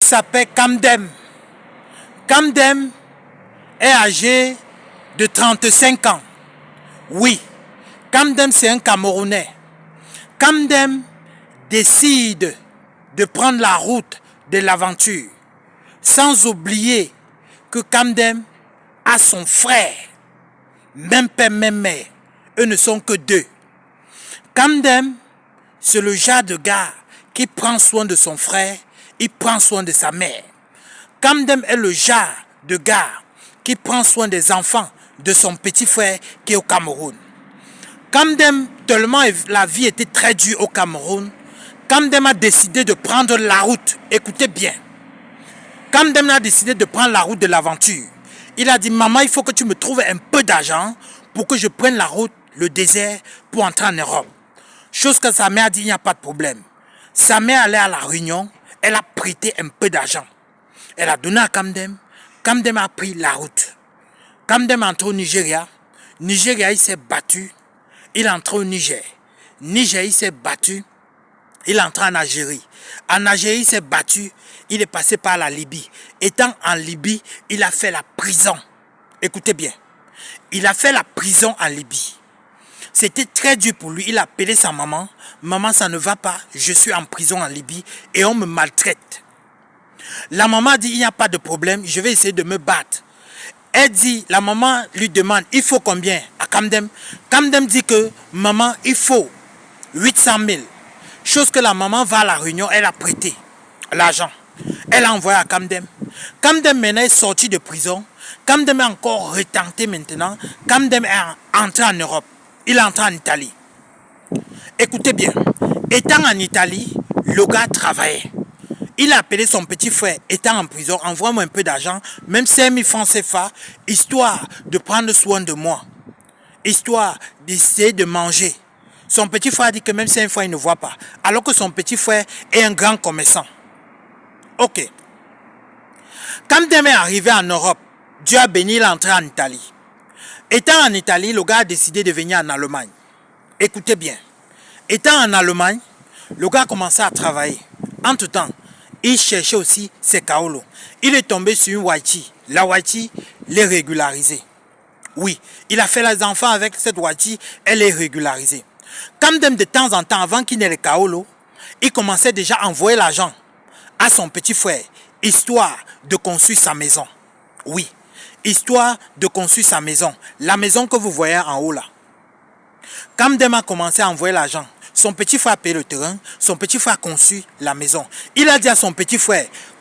s'appelle Kamdem. Kamdem est âgé de 35 ans. Oui, Kamdem c'est un Camerounais. Kamdem décide de prendre la route de l'aventure. Sans oublier que Kamdem a son frère. Même père, même mère. Eux ne sont que deux. Kamdem, c'est le genre de gars qui prend soin de son frère, il prend soin de sa mère. Kamdem est le genre de gars qui prend soin des enfants de son petit frère qui est au Cameroun. Kamdem, tellement la vie était très dure au Cameroun, Kamdem a décidé de prendre la route. Écoutez bien. Kamdem a décidé de prendre la route de l'aventure. Il a dit, maman, il faut que tu me trouves un peu d'argent pour que je prenne la route, le désert, pour entrer en Europe. Chose que sa mère a dit, il n'y a pas de problème. Sa mère allait à la réunion, elle a prêté un peu d'argent. Elle a donné à Kamdem. Kamdem a pris la route. Kamdem est entré au Nigeria. Nigeria, il s'est battu. Il est entré au Niger. Niger, il s'est battu. Il est entré en Algérie. En Algérie, il s'est battu. Il est passé par la Libye. Étant en Libye, il a fait la prison. Écoutez bien. Il a fait la prison en Libye. C'était très dur pour lui. Il a appelé sa maman. Maman, ça ne va pas. Je suis en prison en Libye et on me maltraite. La maman dit, il n'y a pas de problème. Je vais essayer de me battre. Elle dit, la maman lui demande, il faut combien à Kamdem? Kamdem dit que, maman, il faut 800 000. Chose que la maman va à la réunion, elle a prêté l'argent. Elle a envoyé à Kamdem. Kamdem maintenant est sorti de prison. Kamdem est encore retenté maintenant. Kamdem est entré en Europe. Il est entré en Italie. Écoutez bien. Étant en Italie, le gars travaillait. Il a appelé son petit frère, étant en prison, envoie-moi un peu d'argent, même 5 000 francs CFA, histoire de prendre soin de moi. Histoire d'essayer de manger. Son petit frère a dit que même 5 fois, il ne voit pas. Alors que son petit frère est un grand commerçant. Ok. Kamdem est arrivé en Europe, Dieu a béni, il est entré en Italie. Étant en Italie, le gars a décidé de venir en Allemagne. Écoutez bien. Étant en Allemagne, le gars a commencé à travailler. Entre-temps, il cherchait aussi ses kaolos. Il est tombé sur une Waiti. La Waiti l'est régularisée. Oui, il a fait les enfants avec cette Waiti, elle est régularisée. Kamdem, de temps en temps, avant qu'il n'ait les kaolos, il commençait déjà à envoyer l'argent à son petit frère, histoire de construire sa maison. Oui, histoire de construire sa maison. La maison que vous voyez en haut là. Kamdem a commencé à envoyer l'argent. Son petit frère a payé le terrain. Son petit frère a conçu la maison. Il a dit à son petit frère,